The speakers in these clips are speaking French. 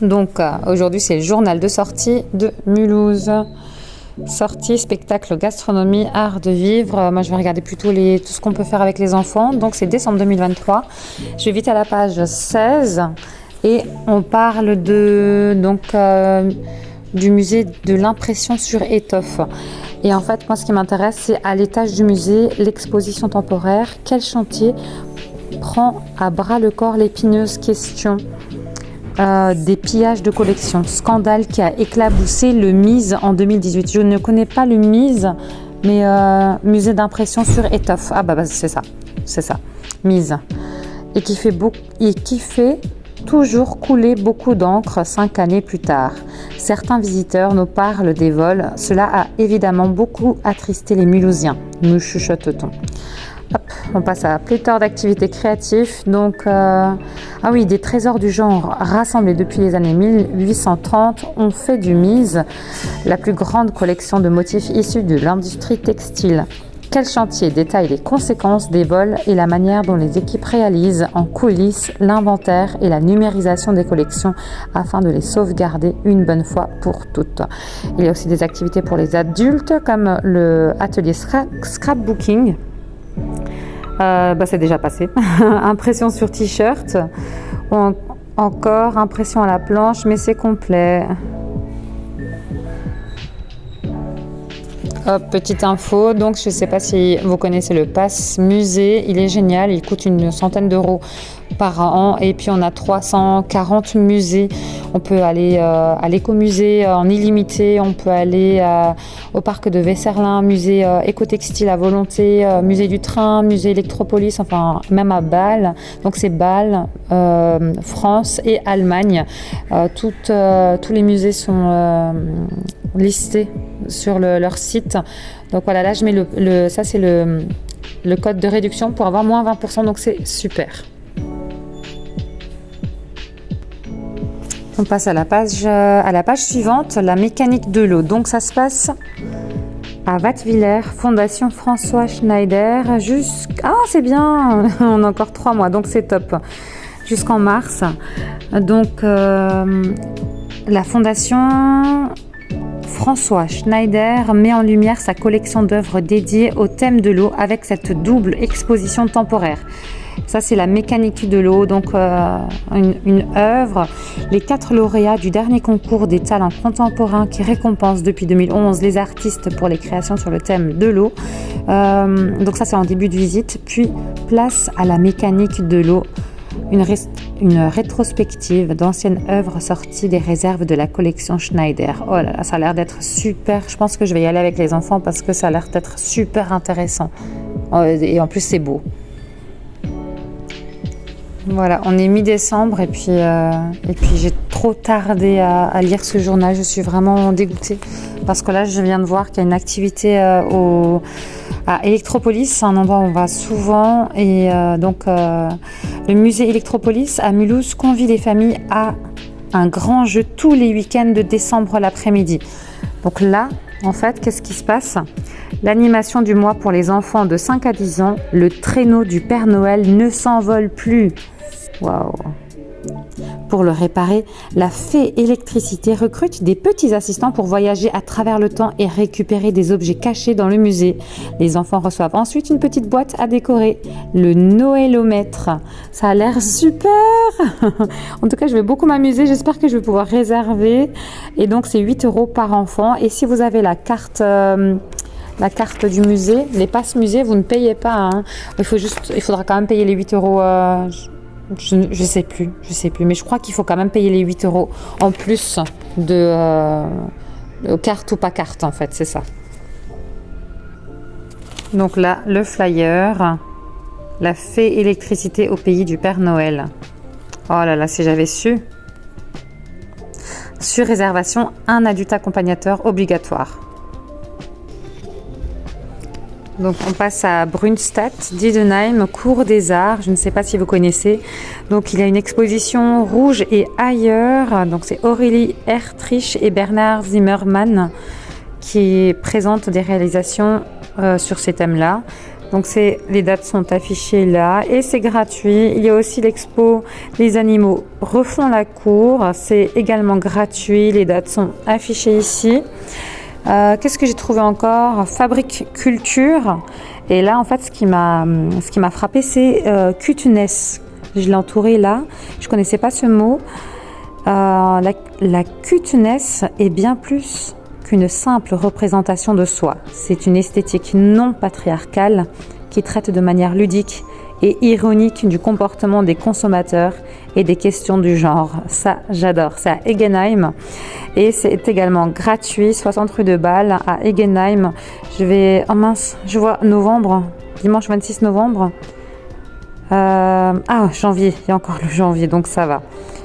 Donc aujourd'hui c'est le journal de sortie de Mulhouse. Sortie, spectacle, gastronomie, art de vivre. Moi je vais regarder plutôt tout ce qu'on peut faire avec les enfants. Donc c'est décembre 2023. Je vais vite à la page 16 et on parle du musée de l'impression sur étoffe. Et en fait moi ce qui m'intéresse c'est à l'étage du musée l'exposition temporaire. Quel chantier prend à bras le corps l'épineuse question des pillages de collection, scandale qui a éclaboussé le MISE en 2018. Je ne connais pas le MISE, mais musée d'impression sur étoffe. Ah bah c'est ça, MISE. Et qui fait toujours couler beaucoup d'encre 5 années plus tard. Certains visiteurs nous parlent des vols. Cela a évidemment beaucoup attristé les Mulhousiens, nous chuchote-t-on. Hop, on passe à pléthore d'activités créatives. Donc, des trésors du genre rassemblés depuis les années 1830 ont fait du MISE la plus grande collection de motifs issus de l'industrie textile. Quel chantier détaille les conséquences des vols et la manière dont les équipes réalisent en coulisses l'inventaire et la numérisation des collections afin de les sauvegarder une bonne fois pour toutes. Il y a aussi des activités pour les adultes comme le atelier scrapbooking. C'est déjà passé. Impression sur t-shirt ou encore impression à la planche, mais c'est complet. Hop, petite info, donc je ne sais pas si vous connaissez le pass musée, il est génial, il coûte une centaine d'euros par an et puis on a 340 musées. On peut aller à l'écomusée en illimité, on peut aller au parc de Vesserlin, musée écotextile à volonté, musée du train, musée Electropolis, enfin même à Bâle. Donc c'est Bâle, France et Allemagne. Tous les musées sont listés sur leur site. Donc voilà, là je mets ça c'est le code de réduction pour avoir moins 20%, donc c'est super. On passe à la page suivante, la mécanique de l'eau. Donc ça se passe à Wattwiller, Fondation François Schneider. C'est bien, on a encore 3 mois, donc c'est top. Jusqu'en mars. Donc la Fondation François Schneider met en lumière sa collection d'œuvres dédiées au thème de l'eau avec cette double exposition temporaire. Ça, c'est la mécanique de l'eau, donc une œuvre. Les 4 lauréats du dernier concours des talents contemporains qui récompense depuis 2011 les artistes pour les créations sur le thème de l'eau. Donc ça, c'est en début de visite. Puis, place à la mécanique de l'eau. Une rétrospective d'anciennes œuvres sorties des réserves de la collection Schneider. Oh là là, ça a l'air d'être super. Je pense que je vais y aller avec les enfants parce que ça a l'air d'être super intéressant. Et en plus, c'est beau. Voilà, on est mi-décembre et puis j'ai trop tardé à lire ce journal. Je suis vraiment dégoûtée parce que là, je viens de voir qu'il y a une activité à Electropolis, un endroit où on va souvent. Et le musée Electropolis à Mulhouse convie les familles à un grand jeu tous les week-ends de décembre l'après-midi. Donc là, en fait, qu'est-ce qui se passe ? L'animation du mois pour les enfants de 5 à 10 ans, le traîneau du Père Noël ne s'envole plus. Waouh! Pour le réparer, la fée électricité recrute des petits assistants pour voyager à travers le temps et récupérer des objets cachés dans le musée. Les enfants reçoivent ensuite une petite boîte à décorer, le Noëlomètre. Ça a l'air super. En tout cas, je vais beaucoup m'amuser. J'espère que je vais pouvoir réserver. Et donc, c'est 8 € par enfant. Et si vous avez la carte du musée, les passes musée, vous ne payez pas. Hein. Il faudra quand même payer les 8 €. Je sais plus, mais je crois qu'il faut quand même payer les 8 € en plus de carte ou pas carte, en fait, c'est ça. Donc là, le flyer, la fée électricité au pays du Père Noël. Oh là là, si j'avais su. Sur réservation, un adulte accompagnateur obligatoire. Donc on passe à Brunstadt, Diedenheim, Cours des Arts, je ne sais pas si vous connaissez. Donc il y a une exposition Rouge et ailleurs, donc c'est Aurélie Ertrich et Bernard Zimmermann qui présentent des réalisations sur ces thèmes-là. Donc les dates sont affichées là et c'est gratuit. Il y a aussi l'expo Les animaux refont la cour. C'est également gratuit. Les dates sont affichées ici. Qu'est-ce que j'ai trouvé encore? Fabrique Culture. Et là, en fait, ce qui m'a frappé, c'est cuteness. Je l'ai entouré là. Je connaissais pas ce mot. La cuteness est bien plus qu'une simple représentation de soi. C'est une esthétique non patriarcale qui traite de manière ludique et ironique du comportement des consommateurs et des questions du genre. Ça, j'adore. C'est à Egenheim et c'est également gratuit, 60 rue de Bâle à Egenheim. Oh mince, je vois novembre, dimanche 26 novembre. Janvier, il y a encore le janvier, donc ça va.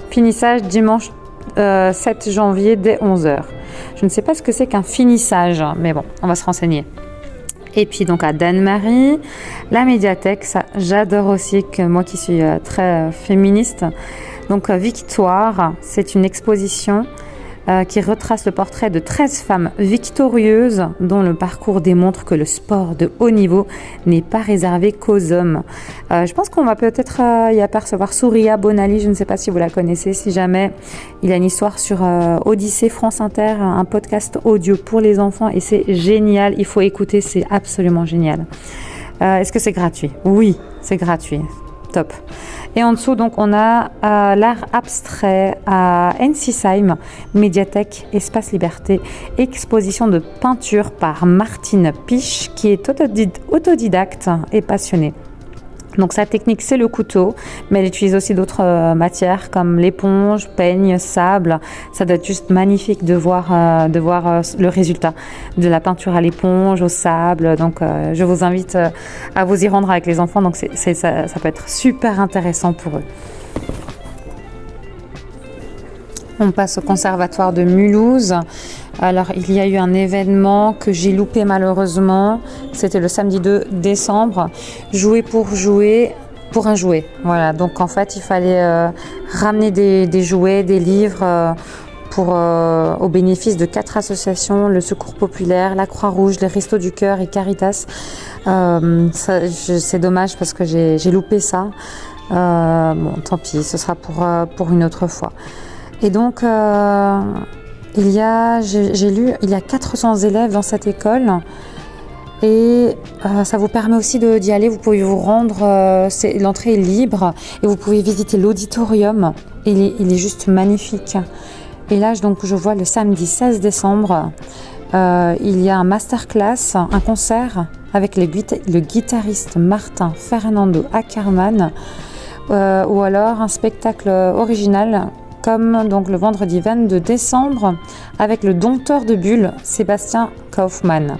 Finissage dimanche 7 janvier dès 11h. Je ne sais pas ce que c'est qu'un finissage, mais bon, on va se renseigner. Et puis donc à Danemarie, la médiathèque, ça j'adore aussi, que moi qui suis très féministe. Donc Victoire, c'est une exposition qui retrace le portrait de 13 femmes victorieuses dont le parcours démontre que le sport de haut niveau n'est pas réservé qu'aux hommes. Je pense qu'on va peut-être y apercevoir Souria Bonali, je ne sais pas si vous la connaissez, si jamais. Il y a une histoire sur Odyssée France Inter, un podcast audio pour les enfants et c'est génial, il faut écouter, c'est absolument génial. Est-ce que c'est gratuit? Oui, c'est gratuit. Top. Et en dessous, donc, on a l'art abstrait à Ensisheim, médiathèque, espace liberté, exposition de peinture par Martine Piche, qui est autodidacte et passionnée. Donc sa technique, c'est le couteau, mais elle utilise aussi d'autres matières comme l'éponge, peigne, sable. Ça doit être juste magnifique de voir le résultat de la peinture à l'éponge, au sable. Donc je vous invite à vous y rendre avec les enfants. Donc ça peut être super intéressant pour eux. On passe au conservatoire de Mulhouse. Alors, il y a eu un événement que j'ai loupé malheureusement. C'était le samedi 2 décembre. Jouer pour un jouet. Voilà, donc en fait, il fallait ramener des jouets, des livres au bénéfice de 4 associations, le Secours Populaire, la Croix-Rouge, les Restos du Cœur et Caritas. C'est dommage parce que j'ai loupé ça. Bon, tant pis, ce sera pour une autre fois. Et donc, j'ai lu, il y a 400 élèves dans cette école et ça vous permet aussi d'y aller. Vous pouvez vous rendre, l'entrée est libre et vous pouvez visiter l'auditorium. Il est juste magnifique. Et là, donc, je vois le samedi 16 décembre, il y a un masterclass, un concert avec le guitariste Martin Fernando Ackermann ou alors un spectacle original comme donc le vendredi 22 décembre avec le dompteur de bulles Sébastien Kaufmann.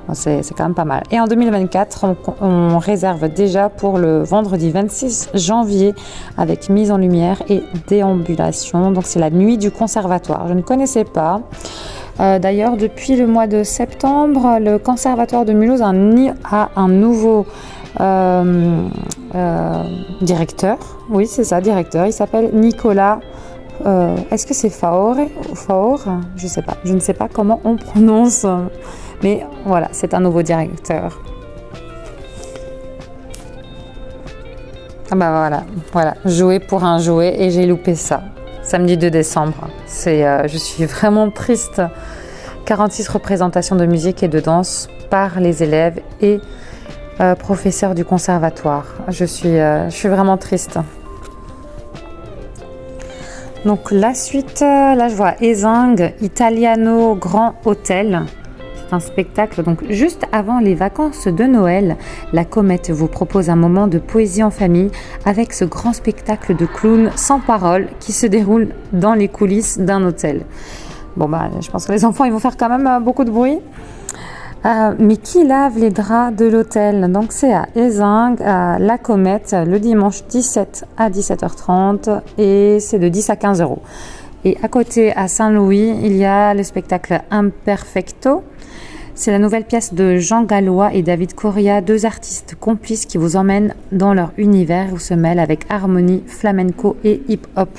Bon, c'est quand même pas mal. Et en 2024, on réserve déjà pour le vendredi 26 janvier avec mise en lumière et déambulation. Donc c'est la nuit du conservatoire. Je ne connaissais pas. D'ailleurs, depuis le mois de septembre, le conservatoire de Mulhouse a un nouveau directeur. Oui, c'est ça, directeur. Il s'appelle Nicolas. Est-ce que c'est Faure? Je sais pas. Je ne sais pas comment on prononce. Mais voilà, c'est un nouveau directeur. Ah bah voilà. Jouer pour un jouet et j'ai loupé ça. Samedi 2 décembre. Je suis vraiment triste. 46 représentations de musique et de danse par les élèves et professeurs du conservatoire. Je suis vraiment triste. Donc la suite, là je vois Ezing, Italiano Grand Hôtel. C'est un spectacle donc juste avant les vacances de Noël. La Comète vous propose un moment de poésie en famille avec ce grand spectacle de clowns sans parole qui se déroule dans les coulisses d'un hôtel. Bon je pense que les enfants ils vont faire quand même beaucoup de bruit. Mais qui lave les draps de l'hôtel? Donc c'est à Ezing, à La Comète, le dimanche 17 à 17h30 et c'est de 10 à 15 €. Et à côté, à Saint-Louis, il y a le spectacle Imperfecto. C'est la nouvelle pièce de Jean Gallois et David Coria, 2 artistes complices qui vous emmènent dans leur univers où se mêlent avec harmonie, flamenco et hip-hop.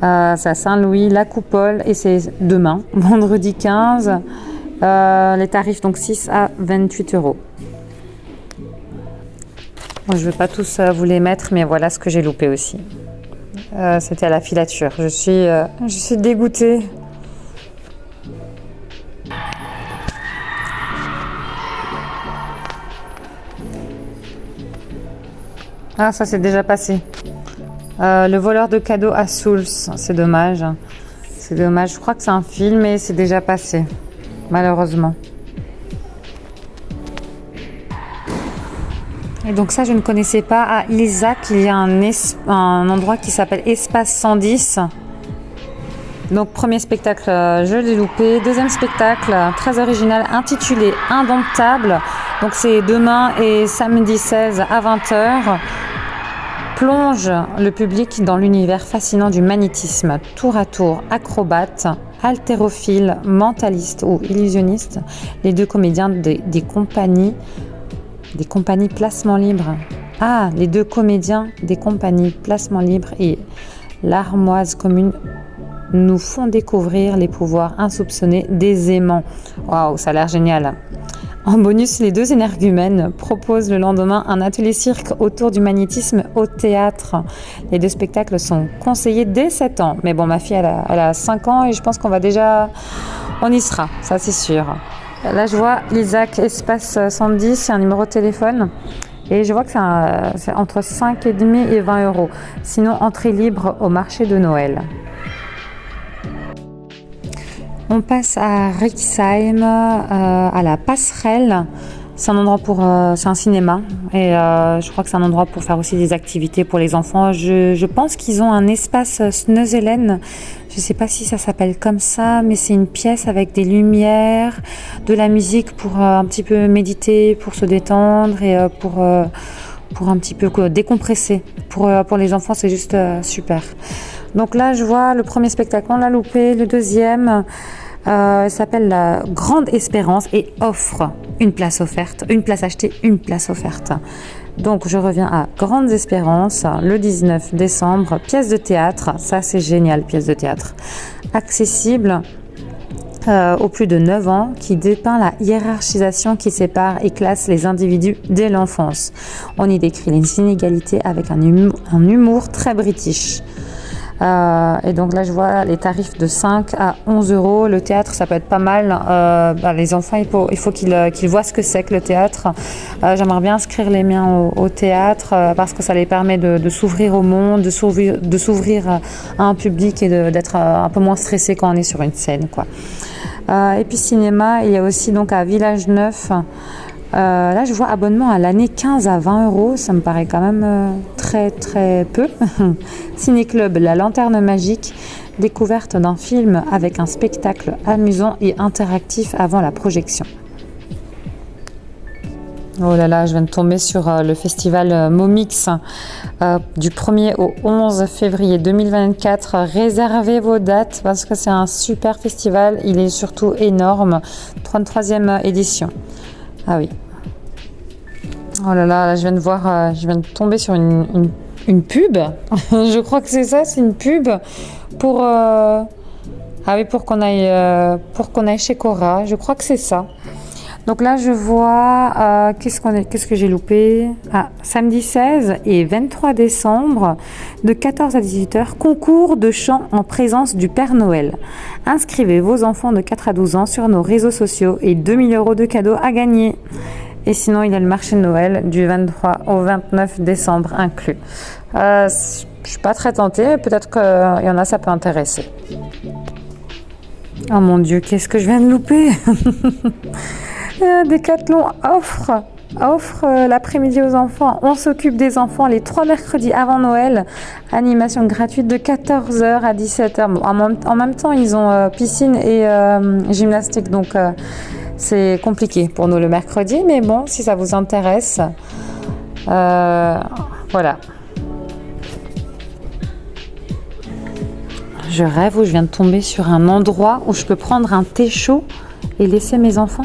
C'est à Saint-Louis, La Coupole et c'est demain, vendredi 15. Les tarifs donc 6 à 28 euros. Bon, je ne vais pas tous vous les mettre, mais voilà ce que j'ai loupé aussi. C'était à la filature. Je suis dégoûtée. Ah, ça c'est déjà passé. Le voleur de cadeaux à Souls, c'est dommage. C'est dommage. Je crois que c'est un film et c'est déjà passé, malheureusement. Et donc ça, je ne connaissais pas. À Ilzac, il y a un endroit qui s'appelle Espace 110. Donc premier spectacle, je l'ai loupé. Deuxième spectacle, très original, intitulé Indomptable. Donc c'est demain et samedi 16 à 20h. Plonge le public dans l'univers fascinant du magnétisme, tour à tour acrobate, haltérophile, mentaliste ou illusionniste. Les deux comédiens des compagnies Placement Libre. Ah, les deux comédiens des compagnies Placement Libre et l'Armoise Commune nous font découvrir les pouvoirs insoupçonnés des aimants. Waouh, ça a l'air génial. En bonus, les deux énergumènes proposent le lendemain un atelier cirque autour du magnétisme au théâtre. Les deux spectacles sont conseillés dès 7 ans. Mais bon, ma fille, elle a 5 ans et je pense qu'on va déjà... On y sera, ça c'est sûr. Là, je vois Isaac Espace 110, c'est un numéro de téléphone. Et je vois que c'est entre 5,5 et 20 euros. Sinon, entrée libre au marché de Noël. On passe à Rixheim, à la Passerelle. C'est un endroit c'est un cinéma et je crois que c'est un endroit pour faire aussi des activités pour les enfants. Je pense qu'ils ont un espace Sneuzeln. Je ne sais pas si ça s'appelle comme ça, mais c'est une pièce avec des lumières, de la musique pour un petit peu méditer, pour se détendre et pour un petit peu décompresser. Pour les enfants, c'est juste super. Donc là, je vois le premier spectacle, on l'a loupé. Le deuxième s'appelle La Grande Espérance et offre une place offerte, une place achetée, une place offerte. Donc je reviens à Grandes Espérances, le 19 décembre, pièce de théâtre, ça c'est génial, pièce de théâtre, accessible aux plus de 9 ans, qui dépeint la hiérarchisation qui sépare et classe les individus dès l'enfance. On y décrit les inégalités avec un humour très british. Et donc là je vois les tarifs de 5 à 11 euros. Le théâtre, ça peut être pas mal. Les enfants, il faut qu'ils voient ce que c'est que le théâtre. J'aimerais bien inscrire les miens au théâtre parce que ça les permet de s'ouvrir au monde, de s'ouvrir à un public et d'être un peu moins stressé quand on est sur une scène, quoi. Et puis cinéma, il y a aussi donc à Village Neuf. Là, je vois abonnement à l'année 15 à 20 euros. Ça me paraît quand même très très peu. Ciné-club La Lanterne Magique, découverte d'un film avec un spectacle amusant et interactif avant la projection. Oh là là, je viens de tomber sur le festival Momix du 1er au 11 février 2024. Réservez vos dates parce que c'est un super festival. Il est surtout énorme. 33e édition. Ah oui. Oh là là, je viens de tomber sur une pub. Je crois que c'est ça, c'est une pub pour pour qu'on aille chez Cora. Je crois que c'est ça. Donc là, je vois qu'est-ce que j'ai loupé. Samedi 16 et 23 décembre de 14 à 18h, concours de chant en présence du Père Noël. Inscrivez vos enfants de 4 à 12 ans sur nos réseaux sociaux et 2000 euros de cadeaux à gagner. Et sinon, il y a le marché de Noël du 23 au 29 décembre inclus. Je suis pas très tentée, mais peut-être qu'il y en a, ça peut intéresser. Oh mon Dieu, qu'est-ce que je viens de louper. Decathlon offre l'après-midi aux enfants. On s'occupe des enfants les 3 mercredis avant Noël. Animation gratuite de 14h à 17h. Bon, en même temps, ils ont piscine et gymnastique, donc c'est compliqué pour nous le mercredi. Mais bon, si ça vous intéresse, voilà. Je rêve où je viens de tomber sur un endroit où je peux prendre un thé chaud et laisser mes enfants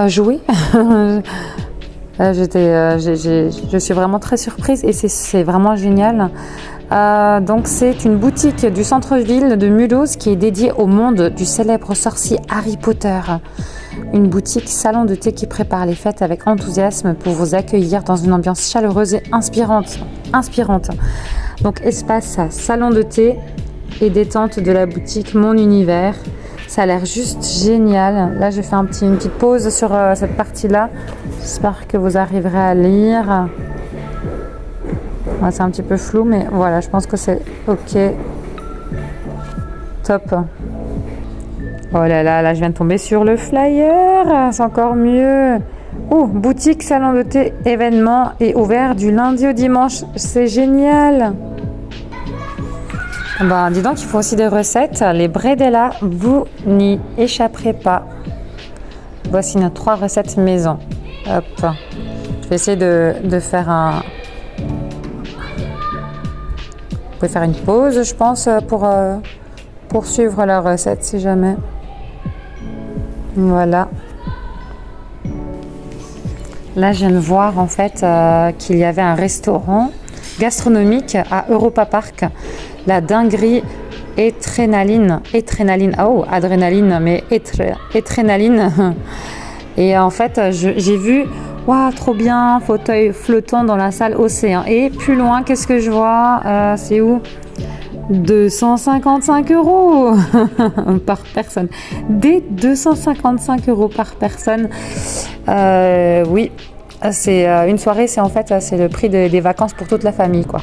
jouer. Je suis vraiment très surprise et c'est vraiment génial. Donc c'est une boutique du centre-ville de Mulhouse qui est dédiée au monde du célèbre sorcier Harry Potter. Une boutique salon de thé qui prépare les fêtes avec enthousiasme pour vous accueillir dans une ambiance chaleureuse et inspirante. Donc espace salon de thé et détente de la boutique Mon Univers. Ça a l'air juste génial. Là, je fais une petite pause sur cette partie-là. J'espère que vous arriverez à lire. Ouais, c'est un petit peu flou, mais voilà, je pense que c'est ok. Top. Oh là là, là, je viens de tomber sur le flyer. C'est encore mieux. Oh, boutique, salon de thé, événement est ouvert du lundi au dimanche. C'est génial. Ben, dis donc, il faut aussi des recettes. Les bredella, vous n'y échapperez pas. Voici nos 3 recettes maison. Hop. Je vais essayer de faire un... Vous pouvez faire une pause, je pense, pour suivre la recette, si jamais. Voilà. Là, je viens de voir, en fait, qu'il y avait un restaurant gastronomique à Europa Park. La dinguerie Étrénaline. Oh, adrénaline, mais Étrénaline. Et en fait, j'ai vu, waouh, trop bien, fauteuil flottant dans la salle Océan. Et plus loin, qu'est-ce que je vois? C'est où? 255 € par personne. Des 255 € par personne. Oui. C'est une soirée, c'est le prix des vacances pour toute la famille, quoi.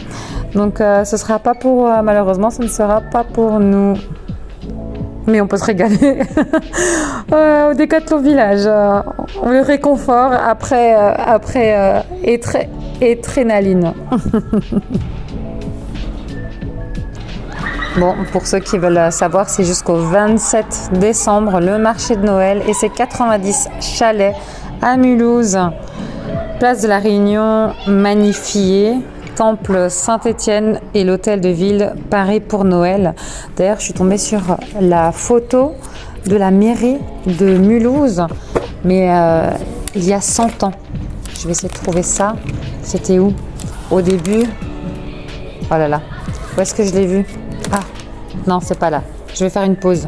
Donc ce sera pas pour malheureusement, ce ne sera pas pour nous. Mais on peut se régaler au Décathlon Village. Le réconfort après Étrénaline. Bon, pour ceux qui veulent savoir, c'est jusqu'au 27 décembre le marché de Noël et c'est 90 chalets à Mulhouse. Place de la Réunion, magnifiée, temple Saint-Étienne et l'hôtel de ville Paris pour Noël. D'ailleurs, je suis tombée sur la photo de la mairie de Mulhouse, mais il y a 100 ans. Je vais essayer de trouver ça. C'était où? Au début. Oh là là. Où est-ce que je l'ai vu? Ah, non, c'est pas là. Je vais faire une pause.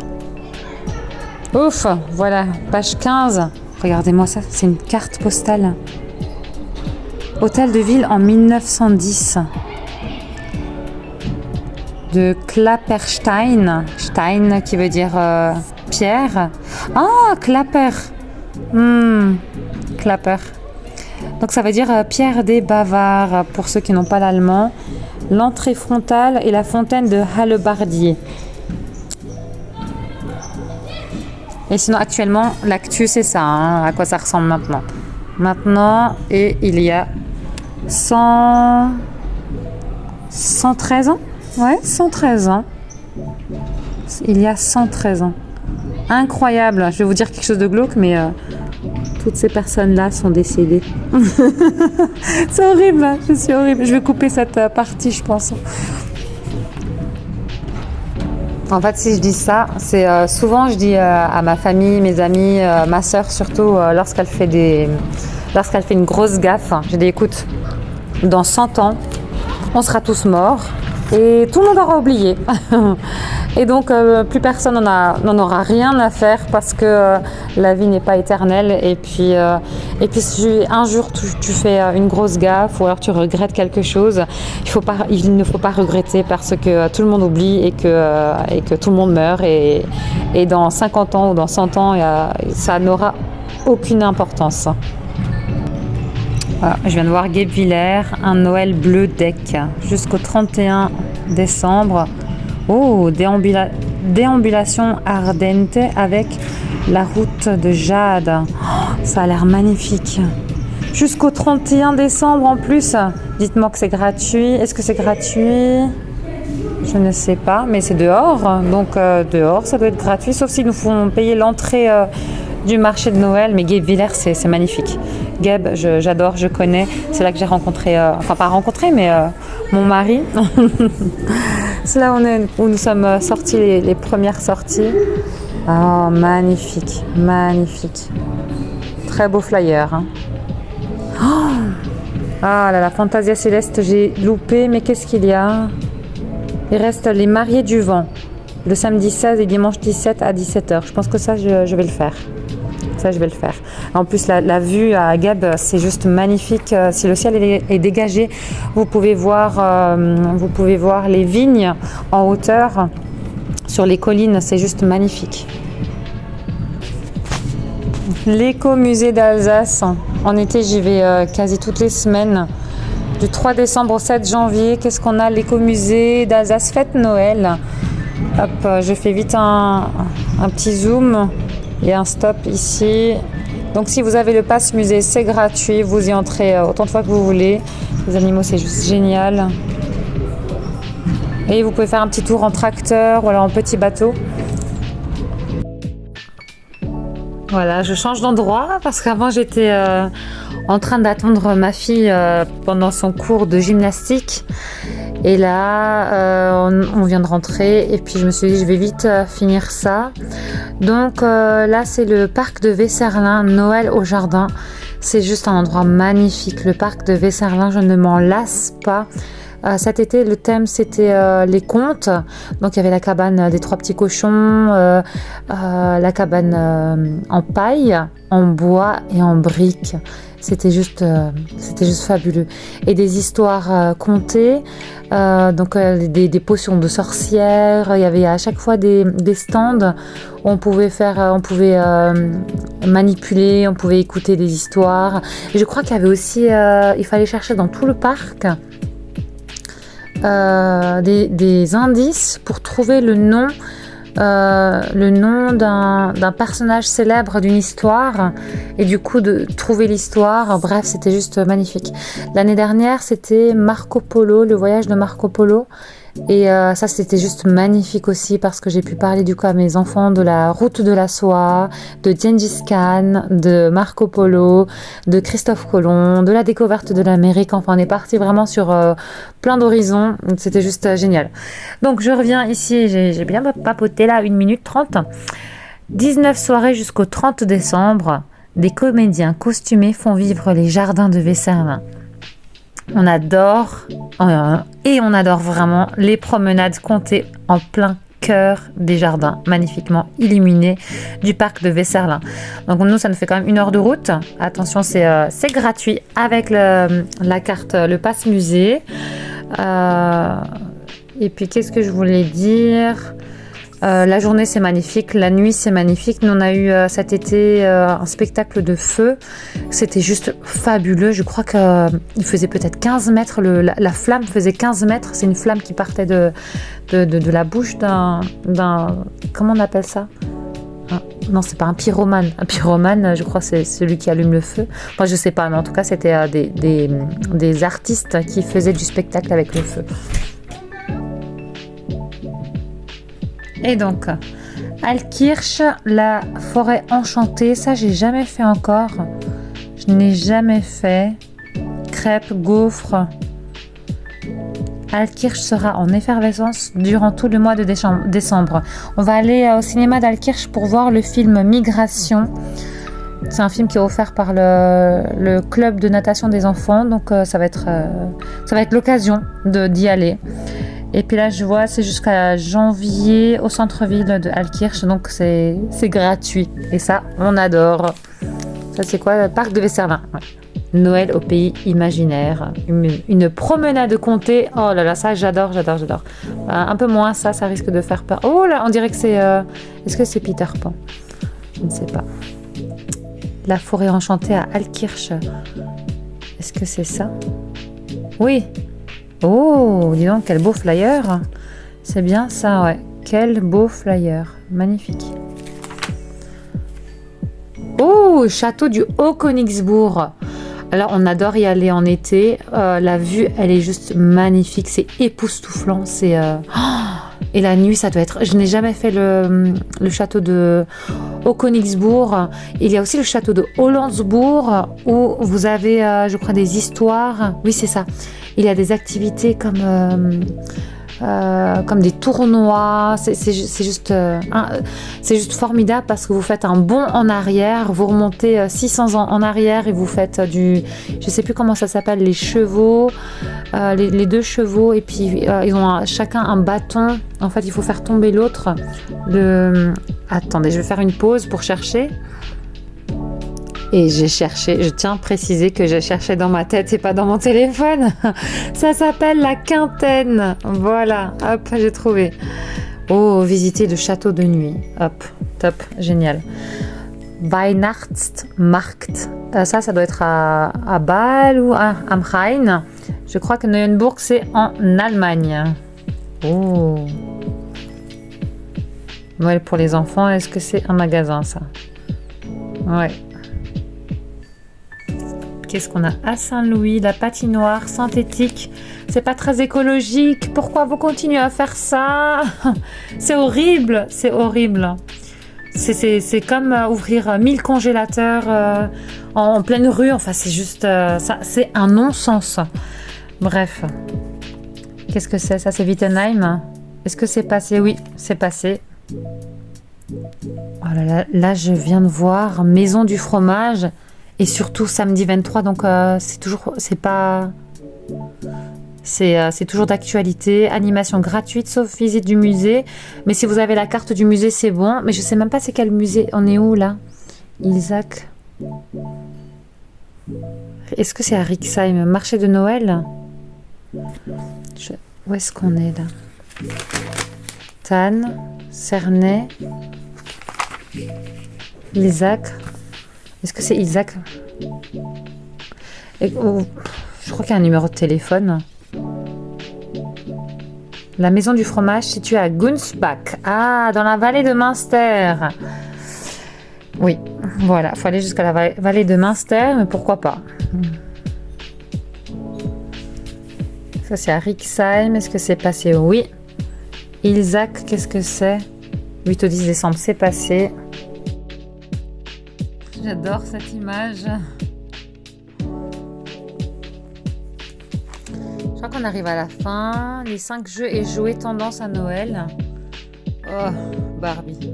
Ouf, voilà, page 15. Regardez-moi ça, c'est une carte postale. Hôtel de ville en 1910 de Klapperstein, Stein qui veut dire pierre. Ah, Klapper. Klapper. Donc ça veut dire pierre des Bavards pour ceux qui n'ont pas l'allemand. L'entrée frontale et la fontaine de Hallebardier. Et sinon actuellement l'actu c'est ça, à quoi ça ressemble maintenant. Et il y a 113 ans. Ouais, 113 ans. Il y a 113 ans. Incroyable. Je vais vous dire quelque chose de glauque, mais toutes ces personnes-là sont décédées. C'est horrible, hein, je suis horrible. Je vais couper cette partie, je pense. En fait, si je dis ça, c'est souvent je dis à ma famille, mes amis, ma sœur surtout, lorsqu'elle fait une grosse gaffe, je dis écoute, dans 100 ans, on sera tous morts et tout le monde aura oublié. Et donc, plus personne n'en aura rien à faire parce que la vie n'est pas éternelle. Et puis si un jour tu fais une grosse gaffe ou alors tu regrettes quelque chose, il ne faut pas regretter parce que tout le monde oublie et que tout le monde meurt. Et dans 50 ans ou dans 100 ans, ça n'aura aucune importance. Voilà, je viens de voir Guebwiller, un Noël bleu deck jusqu'au 31 décembre. Oh, déambulation ardente avec la route de Jade. Oh, ça a l'air magnifique. Jusqu'au 31 décembre en plus. Dites-moi que c'est gratuit. Est-ce que c'est gratuit? Je ne sais pas, mais c'est dehors. Donc dehors, ça doit être gratuit, sauf s'ils nous font payer l'entrée du marché de Noël. Mais Guebwiller, c'est magnifique. Geb, j'adore, je connais. C'est là que j'ai rencontré, enfin pas rencontré, mais mon mari. C'est là où nous sommes sortis, les premières sorties. Oh, magnifique, magnifique. Très beau flyer. Hein. Oh, ah là là, Fantasia Céleste, j'ai loupé, mais qu'est-ce qu'il y a? Il reste les mariés du vent, le samedi 16 et dimanche 17 à 17h. Je pense que ça, je vais le faire. Ça, je vais le faire. En plus, la vue à Geb, c'est juste magnifique. Si le ciel est dégagé, vous pouvez voir les vignes en hauteur sur les collines. C'est juste magnifique. L'écomusée d'Alsace. En été, j'y vais quasi toutes les semaines. Du 3 décembre au 7 janvier, qu'est-ce qu'on a? L'écomusée d'Alsace fête Noël. Hop, je fais vite un petit zoom. Il y a un stop ici. Donc si vous avez le pass musée, c'est gratuit. Vous y entrez autant de fois que vous voulez. Les animaux, c'est juste génial. Et vous pouvez faire un petit tour en tracteur ou alors en petit bateau. Voilà, je change d'endroit parce qu'avant j'étais en train d'attendre ma fille pendant son cours de gymnastique. Et là, on vient de rentrer et puis je me suis dit je vais vite finir ça. Donc là, c'est le parc de Vesserlin, Noël au jardin. C'est juste un endroit magnifique. Le parc de Vesserlin, je ne m'en lasse pas. Cet été, le thème, c'était les contes. Donc, il y avait la cabane des trois petits cochons, la cabane en paille, en bois et en briques. C'était juste fabuleux. Et des histoires contées, donc des potions de sorcières. Il y avait à chaque fois des stands où on pouvait manipuler, on pouvait écouter des histoires. Et je crois qu'il y avait aussi, il fallait chercher dans tout le parc des indices pour trouver le nom d'un personnage célèbre d'une histoire et du coup de trouver l'histoire. Bref, c'était juste magnifique. L'année dernière, c'était Marco Polo, le voyage de Marco Polo. Et ça, c'était juste magnifique aussi parce que j'ai pu parler du coup à mes enfants de la route de la soie, de Gengis Khan, de Marco Polo, de Christophe Colomb, de la découverte de l'Amérique. Enfin, on est parti vraiment sur plein d'horizons. C'était juste génial. Donc, je reviens ici. J'ai bien papoté là, 1 minute 30. 19 soirées jusqu'au 30 décembre. Des comédiens costumés font vivre les jardins de Vesserlin. On adore, et on adore vraiment les promenades comptées en plein cœur des jardins magnifiquement illuminés du parc de Vesserlin. Donc nous, ça nous fait quand même 1 heure de route. Attention, c'est gratuit avec la carte, le pass musée. Et puis, qu'est-ce que je voulais dire ? La journée, c'est magnifique. La nuit, c'est magnifique. Nous, on a eu cet été un spectacle de feu. C'était juste fabuleux. Je crois qu'il faisait peut-être 15 mètres. La flamme faisait 15 mètres. C'est une flamme qui partait de la bouche d'un... Comment on appelle ça ? Non, c'est pas un pyromane. Un pyromane, je crois, c'est celui qui allume le feu. Enfin, je sais pas, mais en tout cas, c'était des artistes qui faisaient du spectacle avec le feu. Et donc, Altkirch, la forêt enchantée, ça j'ai jamais fait encore. Je n'ai jamais fait. Crêpes, gaufres. Altkirch sera en effervescence durant tout le mois de décembre. On va aller au cinéma d'Altkirch pour voir le film Migration. C'est un film qui est offert par le club de natation des enfants, donc ça va être l'occasion d'y aller. Et puis là, je vois, c'est jusqu'à janvier au centre-ville de Altkirch, donc c'est gratuit. Et ça, on adore. Ça, c'est quoi? Le parc de Vesserlin. Ouais. Noël au pays imaginaire. Une promenade comté. Oh là là, ça, j'adore. Un peu moins ça risque de faire peur. Oh là, on dirait que c'est... Est-ce que c'est Peter Pan? Je ne sais pas. La forêt enchantée à Altkirch. Est-ce que c'est ça? Oui. Oh, dis donc, quel beau flyer. C'est bien ça, ouais. Quel beau flyer. Magnifique. Oh, château du Haut-Königsbourg. Alors, on adore y aller en été. La vue, elle est juste magnifique. C'est époustouflant. Et la nuit, ça doit être... Je n'ai jamais fait le château de Haut-Königsbourg. Il y a aussi le château de Hollandsbourg où vous avez, je crois, des histoires. Oui, c'est ça. Il y a des activités comme comme des tournois. C'est juste formidable parce que vous faites un bond en arrière, vous remontez 600 ans en arrière et vous faites je sais plus comment ça s'appelle, les chevaux, les deux chevaux, et puis ils ont chacun un bâton. En fait, il faut faire tomber l'autre. Attendez, je vais faire une pause pour chercher. Et j'ai cherché, je tiens à préciser que j'ai cherché dans ma tête et pas dans mon téléphone. Ça s'appelle la quintaine. Voilà, hop, j'ai trouvé. Oh, visiter le château de nuit. Hop, top, génial. Weihnachtsmarkt. Ça doit être à Bâle ou à am Rhein. Je crois que Neuenburg, c'est en Allemagne. Oh. Noël pour les enfants, est-ce que c'est un magasin, ça? Ouais. Qu'est-ce qu'on a à Saint-Louis? La patinoire synthétique. C'est pas très écologique. Pourquoi vous continuez à faire ça? C'est horrible. C'est horrible. C'est comme ouvrir 1000 congélateurs en pleine rue. Enfin, c'est juste... ça, c'est un non-sens. Bref. Qu'est-ce que c'est? Ça, c'est Wittenheim. Est-ce que c'est passé? Oui, c'est passé. Oh là là, là, je viens de voir Maison du fromage. Et surtout samedi 23, donc c'est toujours d'actualité. Animation gratuite, sauf visite du musée. Mais si vous avez la carte du musée, c'est bon. Mais je sais même pas c'est quel musée. On est où là? Isaac. Est-ce que c'est à Rixheim? Marché de Noël? Où est-ce qu'on est là? Tannes, Cernay, Isaac. Est-ce que c'est Isaac? Je crois qu'il y a un numéro de téléphone. La maison du fromage située à Gunsbach. Ah, dans la vallée de Münster. Oui, voilà. Il faut aller jusqu'à la vallée de Münster, mais pourquoi pas? Ça, c'est à Rixheim. Est-ce que c'est passé? Oui. Isaac, qu'est-ce que c'est? 8 au 10 décembre, c'est passé. J'adore cette image. Je crois qu'on arrive à la fin. Les 5 jeux et jouets tendance à Noël. Oh, Barbie.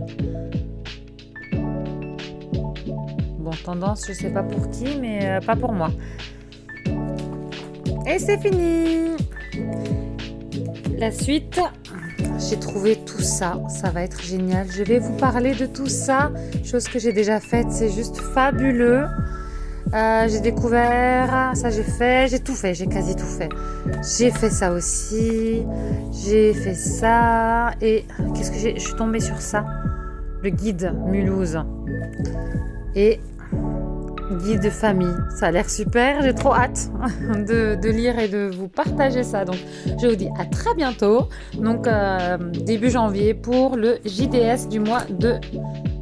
Bon, tendance, je sais pas pour qui, mais pas pour moi. Et c'est fini. La suite, j'ai trouvé tout ça. Ça va être génial. Je vais vous parler de tout ça. Chose que j'ai déjà faite. C'est juste fabuleux. J'ai découvert. Ça, j'ai tout fait. J'ai quasi tout fait. J'ai fait ça aussi. J'ai fait ça. Et qu'est-ce que j'ai? Je suis tombée sur ça. Le guide Mulhouse. Et guide de famille. Ça a l'air super. J'ai trop hâte de lire et de vous partager ça. Donc, je vous dis à très bientôt. Donc, début janvier pour le JDS du mois de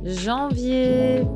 janvier.